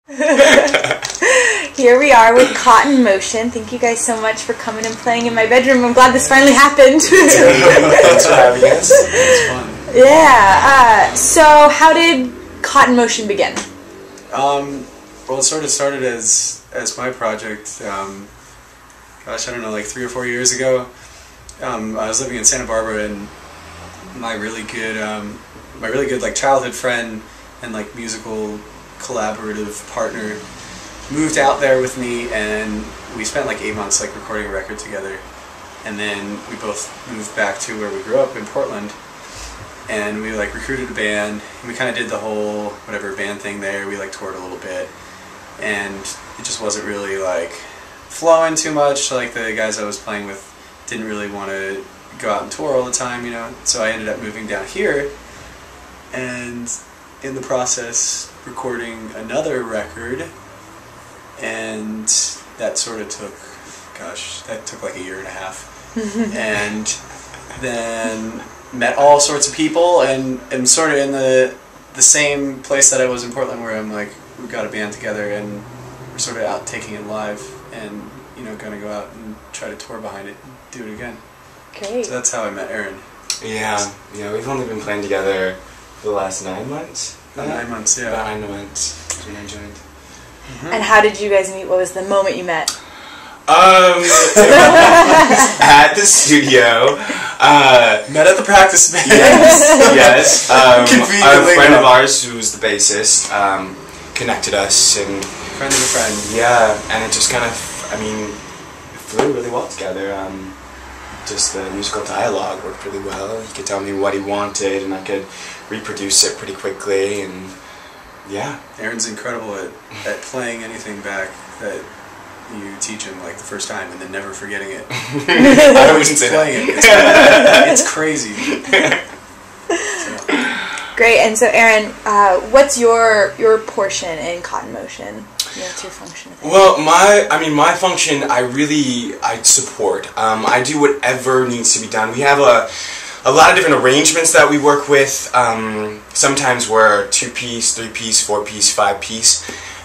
Here we are with Caught in Motion. Thank you guys so much for coming and playing in my bedroom. I'm glad this finally happened. Thanks for having us. It's fun. Yeah. So how did Caught in Motion begin? Well, it sort of started as my project. Gosh, I don't know, like 3 or 4 years ago. I was living in Santa Barbara, and my really good like childhood friend and like musical collaborative partner moved out there with me, and we spent like 8 months like recording a record together. And then we both moved back to where we grew up in Portland, and we like recruited a band, and we kind of did the whole whatever band thing there. We like toured a little bit, and it just wasn't really like flowing too much. Like the guys I was playing with didn't really want to go out and tour all the time, you know. So I ended up moving down here, and in the process recording another record, and that sort of took, gosh, that took like 1.5 years. And then met all sorts of people, and I'm sort of in the same place that I was in Portland, where I'm like, we've got a band together and we're sort of out taking it live, and you know, gonna go out and try to tour behind it and do it again. Great. So that's how I met Aaron. Yeah, we've only been playing together for the last 9 months. About 9 months, yeah. About 9 months when I joined. And how did you guys meet? What was the moment you met? At the studio. Met at the practice band. Yes. A friend enough. of ours, who's the bassist, connected us, and Friend of a friend. yeah, and it just kind of, I mean, it flew really well together. Just the musical dialogue worked really well. He could tell me what he wanted, and I could reproduce it pretty quickly, and yeah. Aaron's incredible at playing anything back that you teach him like the first time, and then never forgetting it. I wouldn't say Playing it. It's crazy. So. Great. And so, Aaron, what's your portion in Caught in Motion? What's your function with it? Well, my function, I support. I do whatever needs to be done. We have a lot of different arrangements that we work with. Sometimes we're 2-piece, 3-piece, 4-piece, 5-piece.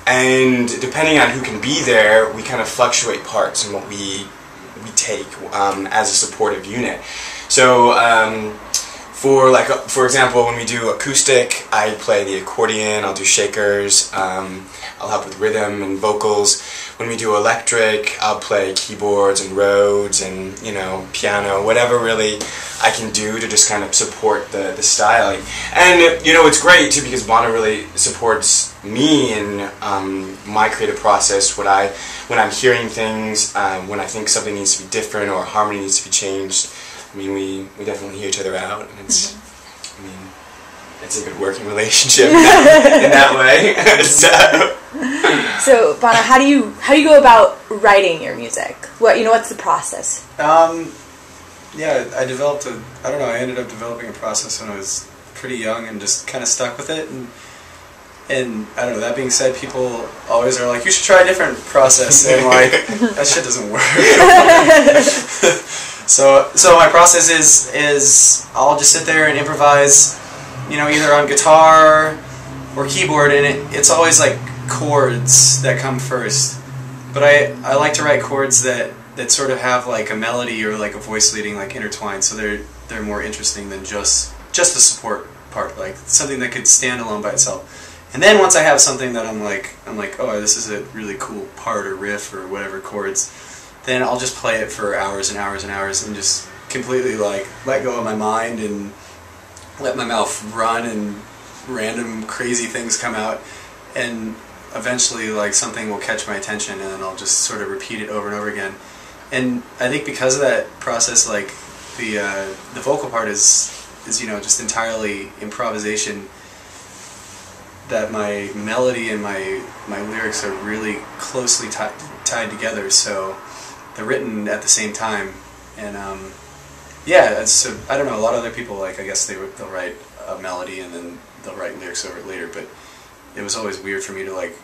And depending on who can be there, we kind of fluctuate parts in what we take as a supportive unit. So, for example, when we do acoustic, I play the accordion, I'll do shakers, I'll help with rhythm and vocals. When we do electric, I'll play keyboards and Rhodes and, you know, piano, whatever really I can do to just kind of support the styling. And, you know, it's great too, because Banah really supports me in my creative process. When I'm hearing things, when I think something needs to be different or harmony needs to be changed, I mean, we definitely hear each other out, and it's, I mean, it's a good working relationship in that way. So, Banah, how do you go about writing your music? What's the process? Yeah, I ended up developing a process when I was pretty young, and just kind of stuck with it, and I don't know, that being said, people always are like, you should try a different process, and like, that shit doesn't work. So my process is I'll just sit there and improvise, you know, either on guitar or keyboard, and it's always like chords that come first. But I like to write chords that sort of have like a melody or like a voice leading like intertwined, so they're more interesting than just the support part, like something that could stand alone by itself. And then once I have something that I'm like, oh, this is a really cool part or riff or whatever chords, then I'll just play it for hours and hours and hours, and just completely like let go of my mind and let my mouth run, and random crazy things come out, and eventually like something will catch my attention, and then I'll just sort of repeat it over and over again. And I think because of that process, like the vocal part is you know, just entirely improvisation, that my melody and my lyrics are really closely tied together, so they're written at the same time. And yeah, so I don't know, a lot of other people, like, I guess they'll write a melody and then they'll write lyrics over it later, but it was always weird for me to like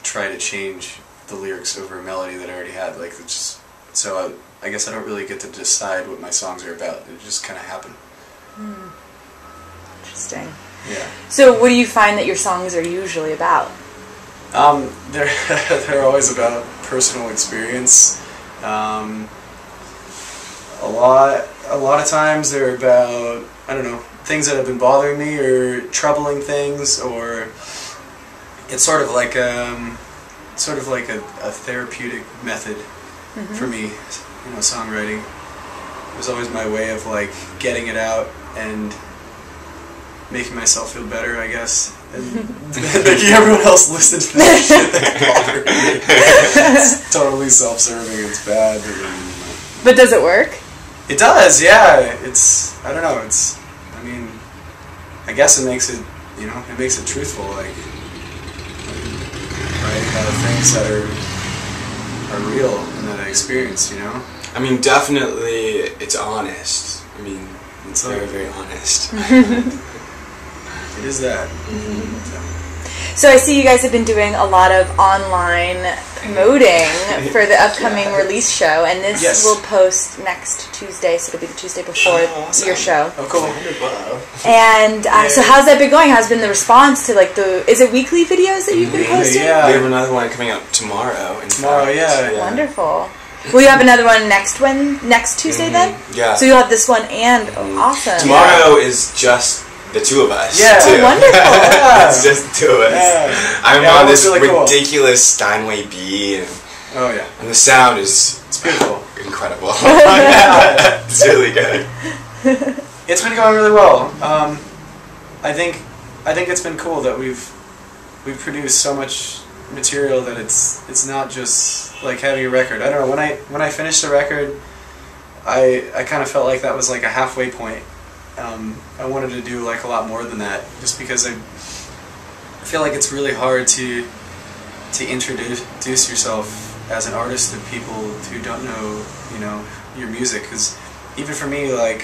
try to change the lyrics over a melody that I already had. Like, it's just, so I guess I don't really get to decide what my songs are about. It just kind of happen. Interesting. Yeah. So what do you find that your songs are usually about? They're they're always about personal experience. A lot of times they're about, I don't know, things that have been bothering me or troubling things, or it's sort of like a therapeutic method for me, you know, songwriting. It was always my way of like getting it out and making myself feel better, I guess. And making everyone else listen to this shit that bothered me. It's totally self-serving, it's bad. But does it work? It does, yeah. It's, I don't know, it's, I mean, I guess it makes it, you know, it makes it truthful, like writing about things that are real and that I experienced, you know? I mean, definitely, it's honest. I mean, it's very, very honest. It is that. So I see you guys have been doing a lot of online promoting for the upcoming release show, and this will post next Tuesday, so it'll be the Tuesday before your show. Oh, cool. And so how's that been going? How's been the response to like is it weekly videos that you've been posting? Yeah. We have another one coming out tomorrow. Yeah. Wonderful. Will you have another one next Tuesday then? Yeah. So you'll have this one and awesome. Tomorrow is just the two of us. Yeah. Oh, wonderful. It's just the two of us. Yeah. I'm on this really ridiculous Steinway B, and, and the sound is beautiful, incredible. It's really good. It's been going really well. I think it's been cool that we've produced so much material that it's not just like having a record. I don't know, when I finished the record, I kind of felt like that was like a halfway point. I wanted to do like a lot more than that, just because I feel like it's really hard to introduce yourself as an artist to people who don't know, you know, your music. Because even for me, like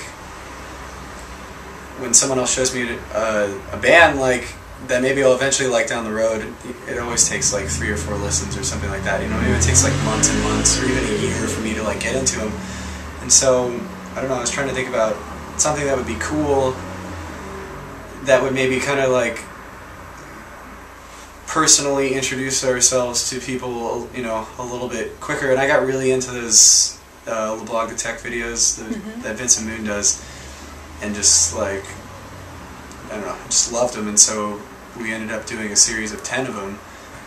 when someone else shows me a band like that maybe I'll eventually like down the road, it always takes like 3 or 4 listens or something like that. You know, maybe it takes like months and months or even a year for me to like get into them. And so I don't know, I was trying to think about something that would be cool, that would maybe kind of like personally introduce ourselves to people, you know, a little bit quicker. And I got really into those LeBlanc the Tech videos that Vincent Moon does, and just like, I don't know, I just loved them. And so we ended up doing a series of 10 of them,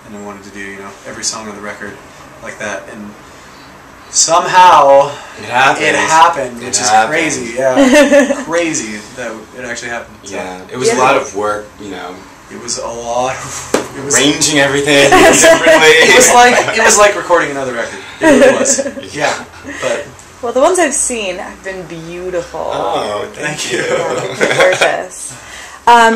and I wanted to do, you know, every song on the record like that. And somehow it happened, which is crazy. Yeah, crazy that it actually happened. So. Yeah, it was a lot of work, you know. It was a lot. It was arranging everything differently. It was like recording another record. It really was. Yeah, but. Well, the ones I've seen have been beautiful. Oh, thank you. Gorgeous.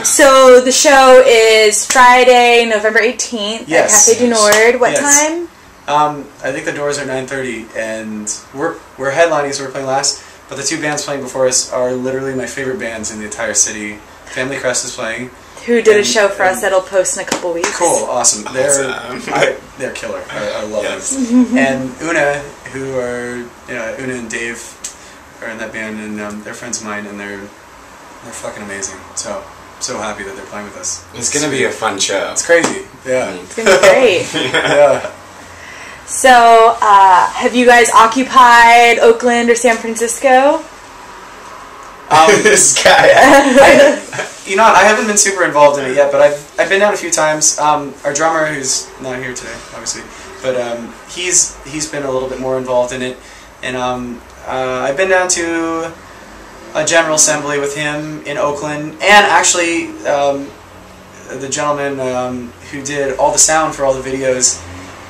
So the show is Friday, November 18th at Café du Nord. What time? I think the doors are 9:30, and we're headlining, so we're playing last. But the 2 bands playing before us are literally my favorite bands in the entire city. Family Crest is playing. Who did a show for us that'll post in a couple weeks. Cool, awesome. They're killer. I love them. And Una, who are Una and Dave are in that band, and they're friends of mine, and they're fucking amazing. So happy that they're playing with us. It's gonna be a fun show. It's crazy. Yeah. It's gonna be great. Yeah. So, have you guys occupied Oakland or San Francisco? This guy. You know what, I haven't been super involved in it yet, but I've been down a few times. Our drummer, who's not here today, obviously, but he's been a little bit more involved in it, and I've been down to a General Assembly with him in Oakland, and actually the gentleman who did all the sound for all the videos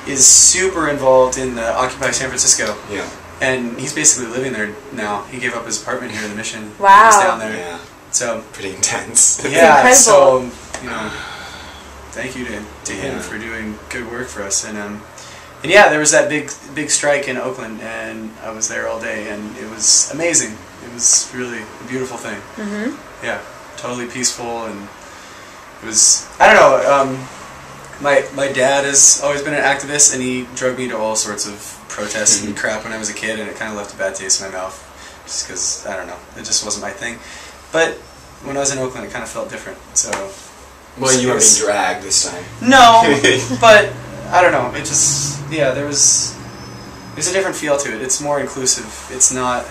is super involved in the Occupy San Francisco. Yeah. And he's basically living there now. He gave up his apartment here in the Mission. Wow. He's down there. Yeah. So pretty intense. Yeah. Incredible. So you know, thank you to him for doing good work for us. And yeah, there was that big strike in Oakland, and I was there all day, and it was amazing. It was really a beautiful thing. Yeah, totally peaceful, and it was, I don't know. My dad has always been an activist, and he drug me to all sorts of protests and crap when I was a kid, and it kind of left a bad taste in my mouth, just because, I don't know, it just wasn't my thing. But when I was in Oakland, it kind of felt different, so Well, you weren't being dragged this time. No, but I don't know. It just there's a different feel to it. It's more inclusive. It's not.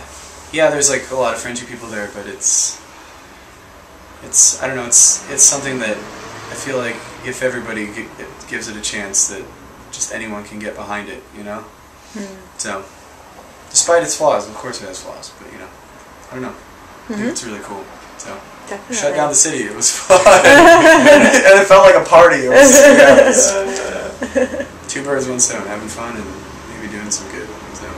Yeah, there's like a lot of Frenchy people there, but it's I don't know. It's something that I feel like if everybody gives it a chance, that just anyone can get behind it. You know. So, despite its flaws, of course it has flaws, but I don't know. I think it's really cool. So. Definitely. Shut down the city. It was fun, and it felt like a party. It was, two birds, one stone. Having fun and maybe doing some good. So.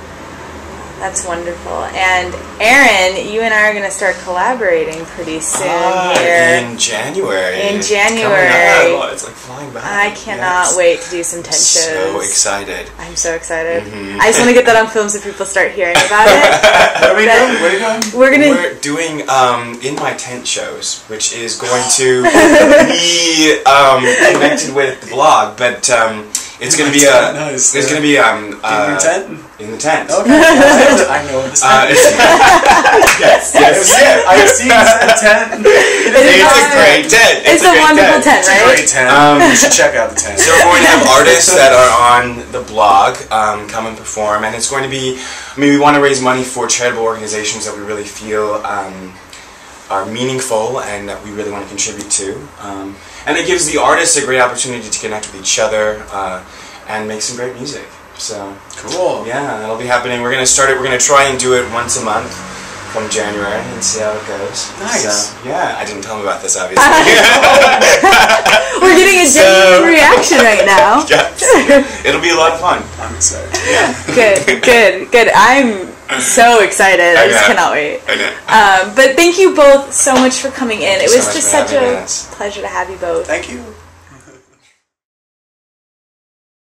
That's wonderful. And Aaron, you and I are going to start collaborating pretty soon here. In January. In January. It's like flying by. I cannot wait to do some tent shows. So excited. I'm so excited. I just want to get that on film so people start hearing about it. What are we doing? What are you doing? We're doing In My Tent shows, which is going to be connected with the blog, but it's going to be nice. It's going to be in your tent. In the tent. Okay. I know what this is. Yes. I've seen the tent. It's a great tent. It's a wonderful tent, right? It's a great tent. You should check out the tent. So we're going to have artists that are on the blog come and perform, and it's going to be, we want to raise money for charitable organizations that we really feel are meaningful and that we really want to contribute to. And it gives the artists a great opportunity to connect with each other and make some great music. So cool. Yeah, that'll be happening. We're going to start it. We're going to try and do it once a month from January and see how it goes. Nice. So, yeah, I didn't tell them about this, obviously. We're getting a genuine reaction right now. Yes. It'll be a lot of fun. I'm excited. Yeah. Good. I'm so excited. I just cannot wait. But thank you both so much for coming in. It was just such a pleasure to have you both. Thank you.